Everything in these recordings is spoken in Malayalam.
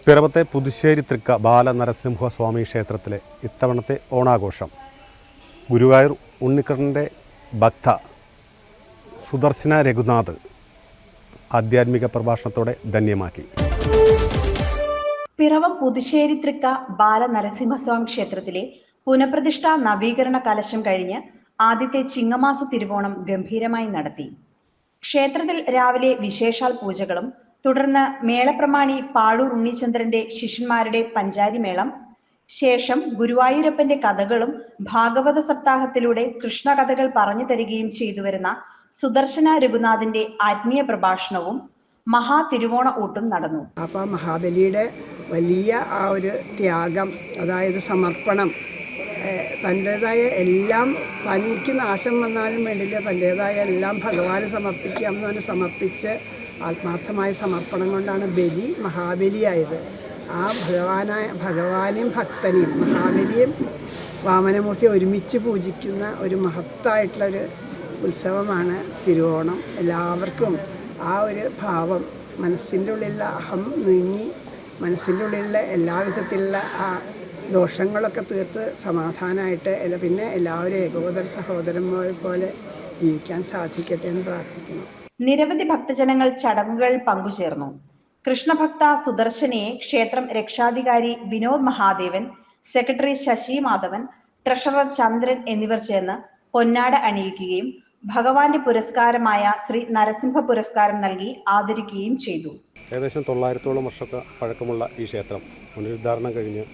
പിറവത്തെ പുതുശ്ശേരി തൃക്ക ബാലനരസിംഹസ്വാമി ക്ഷേത്രത്തിലെ ഇത്തവണത്തെ ഓണാഘോഷം ഗുരുവായൂർ ഉണ്ണിക്കണ്ണൻ്റെ ഭക്ത സുദർശന രഘുനാഥ് ആധ്യാത്മിക പ്രഭാഷണത്തോടെ ധന്യമാക്കി. പിറവം പുതുശ്ശേരി തൃക്ക ബാലനരസിംഹസ്വാമി ക്ഷേത്രത്തിലെ പുനഃപ്രതിഷ്ഠാ നവീകരണ കലശം കഴിഞ്ഞ് ആദ്യത്തെ ചിങ്ങമാസ തിരുവോണം ഗംഭീരമായി നടത്തി. ക്ഷേത്രത്തിൽ രാവിലെ വിശേഷാൽ പൂജകളും തുടർന്ന് മേളപ്രമാണി പാഴൂർ ഉണ്ണിചന്ദ്രന്റെ ശിഷ്യന്മാരുടെ പഞ്ചാരിമേളം, ശേഷം ഗുരുവായൂരപ്പന്റെ കഥകളും ഭാഗവത സപ്താഹത്തിലൂടെ കൃഷ്ണകഥകൾ പറഞ്ഞു തരികയും ചെയ്തു വരുന്ന സുദർശന രഘുനാഥിന്റെ ആത്മീയ പ്രഭാഷണവും മഹാ തിരുവോണ ഊട്ടും നടന്നു. അപ്പോൾ മഹാബലിയുടെ വലിയ ആ ഒരു ത്യാഗം, അതായത് സമർപ്പണം, തൻ്റേതായ എല്ലാം, തനിക്ക് നാശം വന്നാലും വേണ്ടില്ല, തൻ്റേതായ എല്ലാം ഭഗവാന് സമർപ്പിക്കാം എന്ന് സമർപ്പിച്ച് ആത്മാർത്ഥമായ സമർപ്പണം കൊണ്ടാണ് ബലി മഹാബലിയായത്. ആ ഭഗവാനെയും ഭക്തനെയും മഹാബലിയും വാമനമൂർത്തിയെ ഒരുമിച്ച് പൂജിക്കുന്ന ഒരു മഹത്തായിട്ടുള്ളൊരു ഉത്സവമാണ് തിരുവോണം. എല്ലാവർക്കും ആ ഒരു ഭാവം, മനസ്സിൻ്റെ ഉള്ളിലുള്ള അഹം നീങ്ങി മനസ്സിൻ്റെ ഉള്ളിലുള്ള എല്ലാ വിധത്തിലുള്ള ആ ദോഷങ്ങളൊക്കെ തീർത്ത് സമാധാനമായിട്ട് പിന്നെ എല്ലാവരും ഏകോദര സഹോദരന്മാരെ പോലെ ജീവിക്കാൻ സാധിക്കട്ടെ എന്ന് പ്രാർത്ഥിക്കുന്നു. നിരവധി ഭക്തജനങ്ങൾ ചടങ്ങുകളിൽ പങ്കുചേർന്നു. കൃഷ്ണഭക്ത സുദർശനയെ ക്ഷേത്രം രക്ഷാധികാരി വിനോദ് മഹാദേവൻ, സെക്രട്ടറി ശശി മാധവൻ, ട്രഷറർ ചന്ദ്രൻ എന്നിവർ ചേർന്ന് പൊന്നാട അണിയിക്കുകയും ഭഗവാന്റെ പുരസ്കാരമായ ശ്രീ നരസിംഹ പുരസ്കാരം നൽകി ആദരിക്കുകയും ചെയ്തു. ഏകദേശം 900ഓളം വർഷത്തെ പഴക്കമുള്ള ഈ ക്ഷേത്രം പുനരുദ്ധാരണം കഴിഞ്ഞ്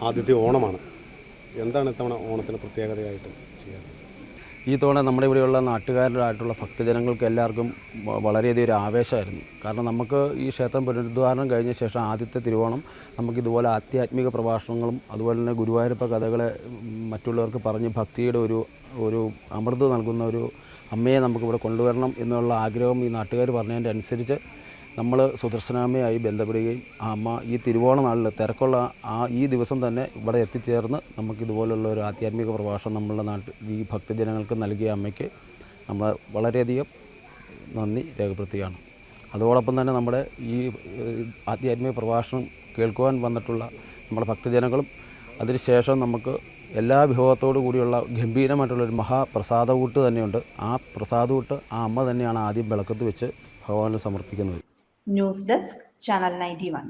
ആദ്യത്തെ ഓണമാണ്. എന്താണ് ഇത്തവണ ഓണത്തിന് പ്രത്യേകതയായിട്ട് ചെയ്യുന്നത്? ഈ തവണ നമ്മുടെ ഇവിടെയുള്ള നാട്ടുകാരായിട്ടുള്ള ഭക്തജനങ്ങൾക്ക് എല്ലാവർക്കും വളരെയധികം ഒരു ആവേശമായിരുന്നു. കാരണം നമുക്ക് ഈ ക്ഷേത്രം പുനരുദ്ധാരണം കഴിഞ്ഞ ശേഷം ആദ്യത്തെ തിരുവോണം നമുക്കിതുപോലെ ആധ്യാത്മിക പ്രഭാഷണങ്ങളും അതുപോലെ തന്നെ ഗുരുവായൂരപ്പ കഥകളെ മറ്റുള്ളവർക്ക് പറഞ്ഞ് ഭക്തിയുടെ ഒരു അമൃത് നൽകുന്ന ഒരു അമ്മയെ നമുക്കിവിടെ കൊണ്ടുവരണം എന്നുള്ള ആഗ്രഹം ഈ നാട്ടുകാർ പറഞ്ഞതിൻ്റെ അനുസരിച്ച് നമ്മൾ സുദർശനാമ്മയായി ബന്ധപ്പെടുകയും ആ അമ്മ ഈ തിരുവോണ നാളിൽ തിരക്കുള്ള ഈ ദിവസം തന്നെ ഇവിടെ എത്തിച്ചേർന്ന് നമുക്കിതുപോലുള്ള ഒരു ആധ്യാത്മിക പ്രഭാഷണം നമ്മളുടെ ഈ ഭക്തജനങ്ങൾക്ക് നൽകിയ അമ്മയ്ക്ക് നമ്മൾ വളരെയധികം നന്ദി രേഖപ്പെടുത്തുകയാണ്. അതോടൊപ്പം തന്നെ നമ്മുടെ ഈ ആധ്യാത്മിക പ്രഭാഷണം കേൾക്കുവാൻ വന്നിട്ടുള്ള നമ്മുടെ ഭക്തജനങ്ങളും അതിനുശേഷം നമുക്ക് എല്ലാ വിഭവത്തോടു കൂടിയുള്ള ഗംഭീരമായിട്ടുള്ളൊരു മഹാപ്രസാദകൂട്ട് തന്നെയുണ്ട്. ആ പ്രസാദകൂട്ട് ആ അമ്മ തന്നെയാണ് ആദ്യം വിളക്കത്ത് വെച്ച് ഭഗവാന് സമർപ്പിക്കുന്നത്. News desk, channel 91.